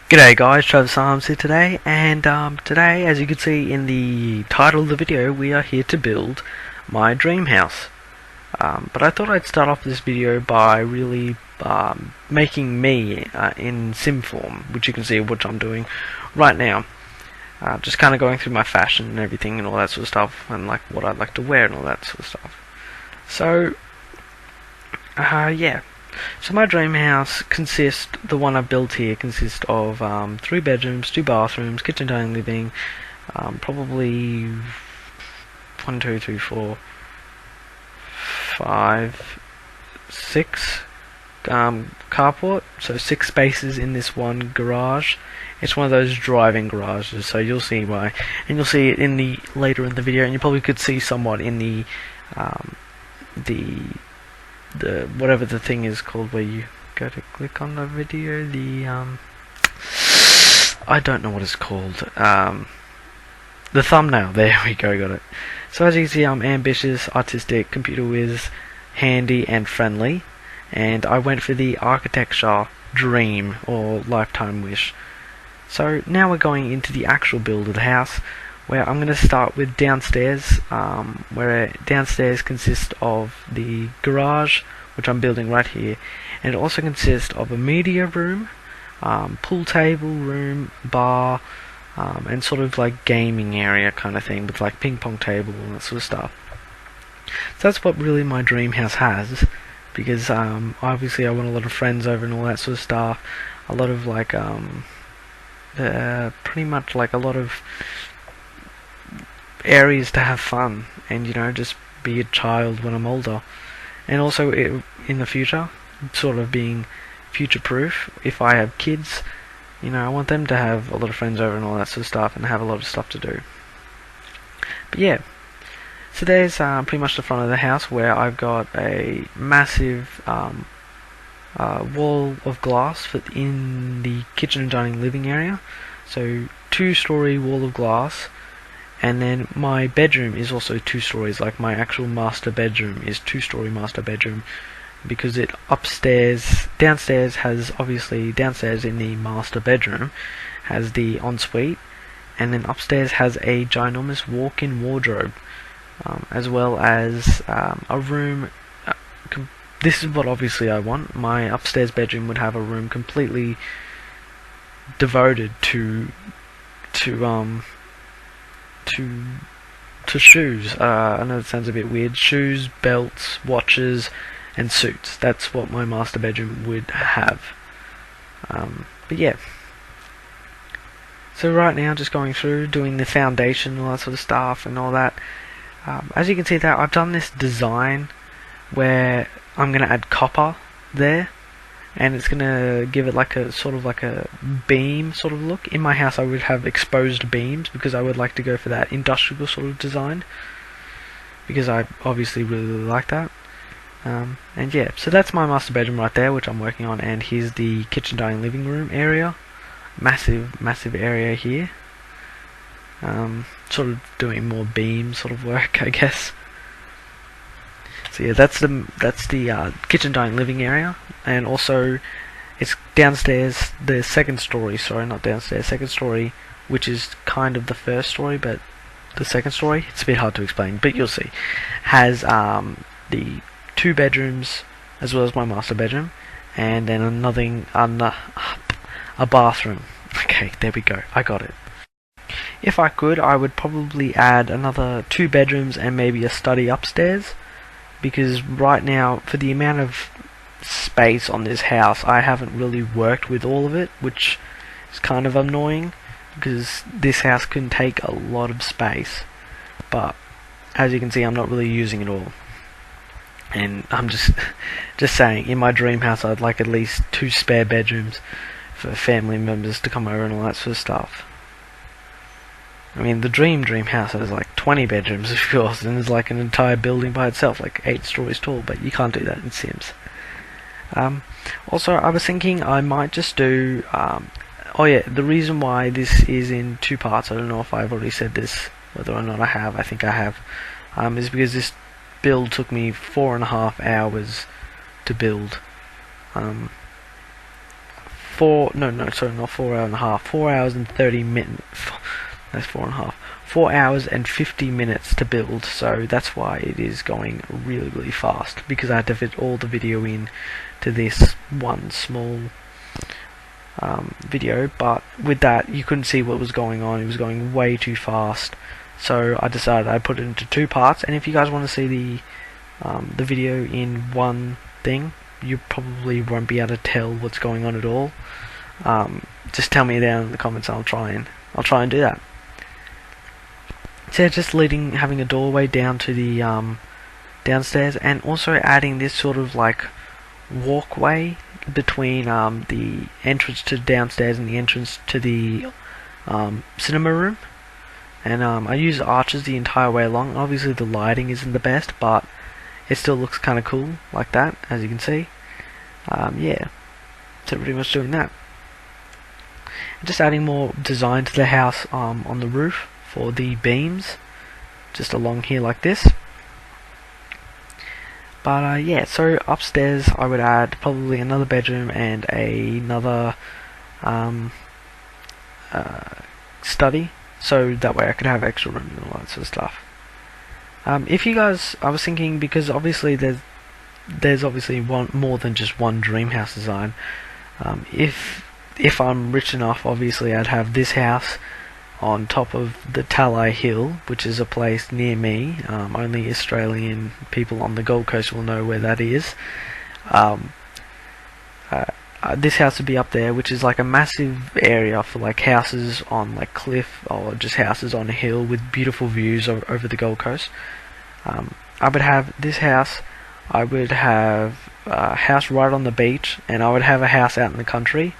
G'day guys, Travis Arms here today, and today, as you can see in the title of the video, we are here to build my dream house. But I thought I'd start off this video by really making me in sim form, which you can see what I'm doing right now. Just kind of going through my fashion and everything and all that sort of stuff, and like what I'd like to wear and all that sort of stuff. So, yeah. So my dream house the one I've built here consists of 3 bedrooms, 2 bathrooms, kitchen, dining, living, probably 1, 2, 3, 4, 5, 6 carport, so 6 spaces in this one garage. It's one of those driving garages, so you'll see why, and you'll see it later in the video, and you probably could see somewhat in the whatever the thing is called where you go to click on the video, I don't know what it's called, the thumbnail. There we go, got it. So as you can see, I'm ambitious, artistic, computer whiz, handy and friendly, and I went for the architecture dream or lifetime wish. So now we're going into the actual build of the house, where I'm going to start with downstairs, where downstairs consists of the garage, which I'm building right here, and it also consists of a media room, pool table room, bar, and sort of like gaming area kind of thing, with like ping pong table and that sort of stuff. So that's what really my dream house has, because obviously I want a lot of friends over and all that sort of stuff, a lot of like pretty much like a lot of areas to have fun and, you know, just be a child when I'm older, and also in the future, sort of being future proof. If I have kids, you know, I want them to have a lot of friends over and all that sort of stuff, and have a lot of stuff to do. But yeah, so there's pretty much the front of the house, where I've got a massive wall of glass in the kitchen and dining living area, so 2-story wall of glass. And then my bedroom is also 2 stories, like my actual master bedroom is 2-story master bedroom, because downstairs has, obviously downstairs in the master bedroom has the ensuite, and then upstairs has a ginormous walk-in wardrobe, as well as a room. This is what obviously I want. My upstairs bedroom would have a room completely devoted to shoes. I know it sounds a bit weird. Shoes, belts, watches, and suits. That's what my master bedroom would have. But yeah. So right now, just going through, doing the foundation, all that sort of stuff, and all that. As you can see there, I've done this design where I'm going to add copper there, and it's going to give it like a sort of like a beam sort of look. In my house I would have exposed beams, because I would like to go for that industrial sort of design, because I obviously really like that. And yeah, so that's my master bedroom right there, which I'm working on, and here's the kitchen, dining, living room area. Massive area here. Sort of doing more beam sort of work, I guess. So yeah, that's the kitchen, dining, living area, and also it's downstairs, the second story, second story, which is kind of the first story, but the second story, it's a bit hard to explain, but you'll see, has the 2 bedrooms as well as my master bedroom, and then a bathroom. Okay, there we go, I got it. If I could, I would probably add another 2 bedrooms and maybe a study upstairs, because right now, for the amount of space on this house, I haven't really worked with all of it, which is kind of annoying, because this house can take a lot of space, but as you can see, I'm not really using it all. And I'm just saying, in my dream house I'd like at least 2 spare bedrooms for family members to come over and all that sort of stuff. I mean, the dream house has like 20 bedrooms, of course, and there's like an entire building by itself, like 8 stories tall, but you can't do that in Sims. Also, I was thinking I might just do, oh yeah, the reason why this is in 2 parts, I don't know if I've already said this, whether or not I have, I think I have, is because this build took me 4.5 hours to build. sorry, not 4 hours and a half. 4 hours and 30 minutes. That's 4.5. 4 hours and 50 minutes to build. So that's why it is going really, really fast, because I had to fit all the video in to this one small video. But with that, you couldn't see what was going on. It was going way too fast. So I decided I'd put it into 2 parts. And if you guys want to see the video in one thing, you probably won't be able to tell what's going on at all. Just tell me down in the comments, and I'll try and do that. So just having a doorway down to the downstairs, and also adding this sort of like walkway between the entrance to downstairs and the entrance to the cinema room. And I use arches the entire way along. Obviously the lighting isn't the best, but it still looks kind of cool like that, as you can see. Yeah, so pretty much doing that. Just adding more design to the house on the roof for the beams, just along here like this. But yeah, so upstairs I would add probably another bedroom and another study, so that way I could have extra room and all that sort of stuff. If you guys, I was thinking, because obviously there's obviously more than just one dream house design. If I'm rich enough, obviously I'd have this house on top of the Talai Hill, which is a place near me. Only Australian people on the Gold Coast will know where that is. This house would be up there, which is like a massive area for like houses on like cliff, or just houses on a hill with beautiful views over the Gold Coast. I would have this house. I would have a house right on the beach, and I would have a house out in the country.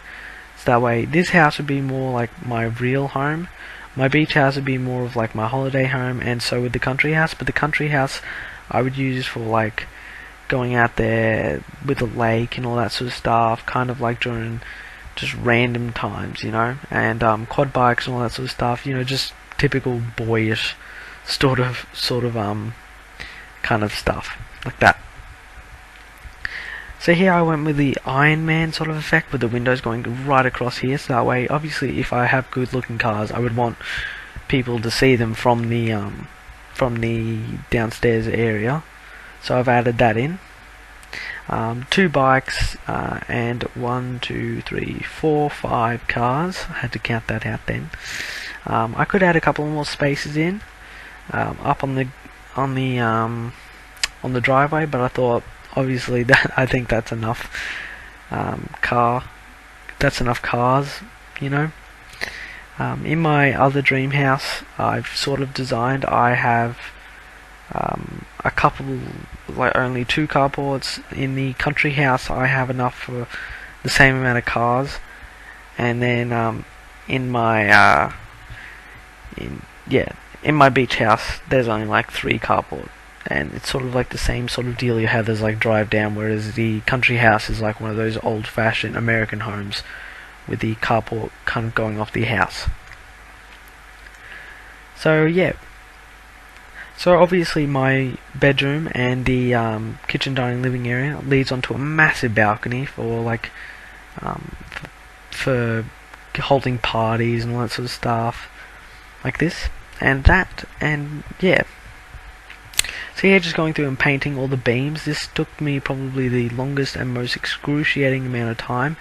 So that way, this house would be more like my real home. My beach house would be more of like my holiday home, and so would the country house. But the country house I would use for like going out there with a lake and all that sort of stuff, kind of like during just random times, you know, and quad bikes and all that sort of stuff, you know, just typical boyish sort of kind of stuff like that. So here I went with the Iron Man sort of effect, with the windows going right across here, so that way, obviously, if I have good looking cars, I would want people to see them from the downstairs area. So I've added that in. 2 bikes, and 1, 2, 3, 4, 5 cars. I had to count that out then. I could add a couple more spaces in, up on the driveway, but I thought, obviously, that I think that's enough that's enough cars, you know. In my other dream house I've sort of designed, I have a couple, like only 2 carports. In the country house I have enough for the same amount of cars, and then in my in my beach house there's only like 3 carports. And it's sort of like the same sort of deal you have. There's like drive down, whereas the country house is like one of those old-fashioned American homes with the carport kind of going off the house. So yeah. So obviously my bedroom and the kitchen, dining, living area leads onto a massive balcony for like for holding parties and all that sort of stuff, like this and that, and yeah. So yeah, just going through and painting all the beams. This took me probably the longest and most excruciating amount of time,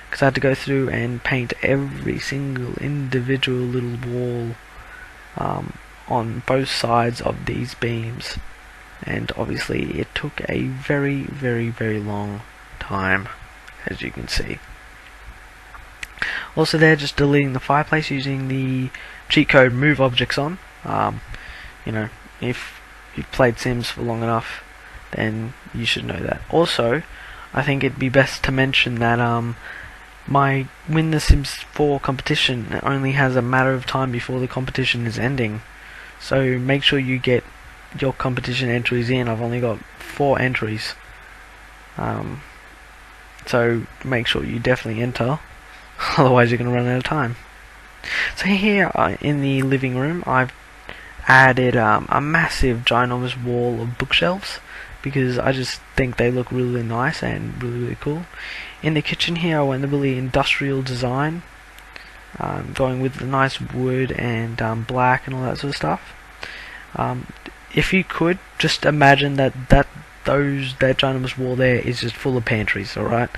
because I had to go through and paint every single individual little wall on both sides of these beams, and obviously it took a very, very, very long time, as you can see. Also there, just deleting the fireplace using the cheat code move objects on. You know, if you've played Sims for long enough, then you should know that. Also, I think it'd be best to mention that my Win The Sims 4 competition only has a matter of time before the competition is ending. So make sure you get your competition entries in. I've only got 4 entries. So make sure you definitely enter, otherwise you're going to run out of time. So here in the living room, I've added a massive ginormous wall of bookshelves because I just think they look really nice and really cool. In the kitchen here, I went the really industrial design, going with the nice wood and black and all that sort of stuff. If you could just imagine that ginormous wall there is just full of pantries, alright,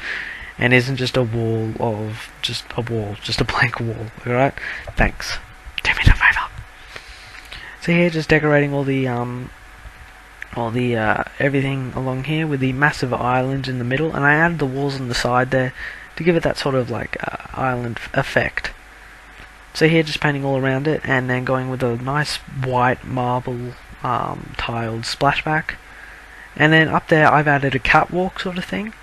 and isn't just a wall of just a blank wall, alright. Thanks. Do me the favor. So here, just decorating all the everything along here with the massive island in the middle, and I added the walls on the side there to give it that sort of like island effect. So here, just painting all around it, and then going with a nice white marble tiled splashback. And then up there, I've added a catwalk sort of thing,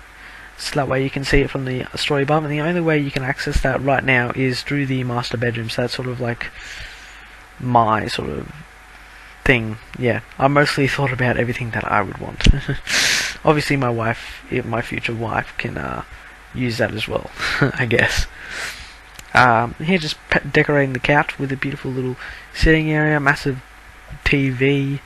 so that way you can see it from the story above. And the only way you can access that right now is through the master bedroom. So that's sort of like my sort of thing. Yeah, I mostly thought about everything that I would want. Obviously, my future wife, can use that as well, I guess. Here, just decorating the couch with a beautiful little sitting area, massive TV,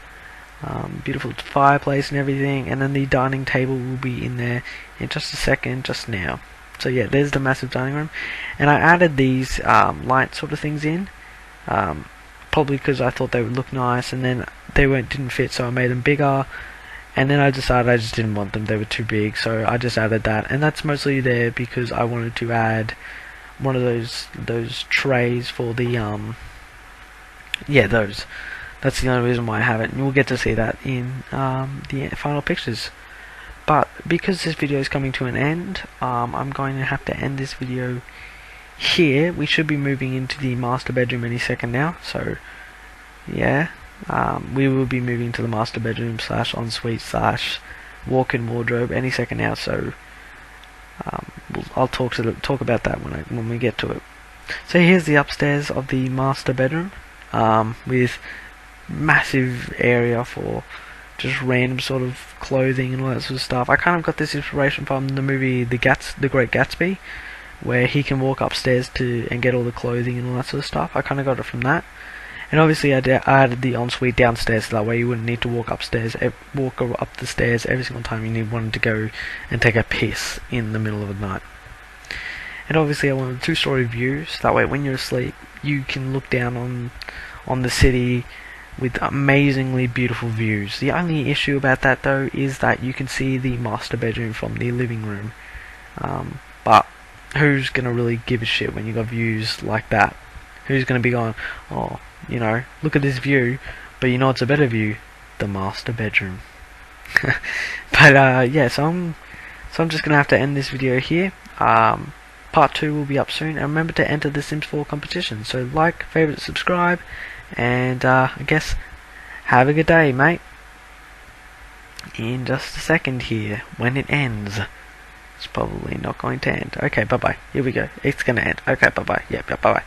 beautiful fireplace and everything, and then the dining table will be in there in just a second, just now. So yeah, there's the massive dining room, and I added these light sort of things in, probably because I thought they would look nice, and then they didn't fit, so I made them bigger, and then I decided I just didn't want them, they were too big, so I just added that. And that's mostly there because I wanted to add one of those trays for the those. That's the only reason why I have it, and you'll get to see that in the final pictures. But because this video is coming to an end, I'm going to have to end this video here. We should be moving into the master bedroom any second now, so yeah, we will be moving to the master bedroom / ensuite / walk-in wardrobe any second now, so I'll talk about that when we get to it. So here's the upstairs of the master bedroom, with massive area for just random sort of clothing and all that sort of stuff. I kind of got this inspiration from the movie The Great Gatsby, where he can walk upstairs and get all the clothing and all that sort of stuff. I kind of got it from that. And obviously I added the ensuite downstairs, so that way you wouldn't need to walk up the stairs every single time you wanted to go and take a piss in the middle of the night. And obviously I wanted a 2-story view, so that way when you're asleep you can look down on the city with amazingly beautiful views. The only issue about that though is that you can see the master bedroom from the living room, but who's gonna really give a shit when you got views like that? Who's gonna be going, oh, you know, look at this view, but you know it's a better view, the master bedroom. But yeah, so I'm just gonna have to end this video here. Part 2 will be up soon, and remember to enter the Sims 4 competition. So like, favorite, subscribe, and I guess have a good day, mate. In just a second here, when it ends. It's probably not going to end. Okay, bye bye. Here we go. It's gonna end. Okay, bye bye. Yep, bye bye.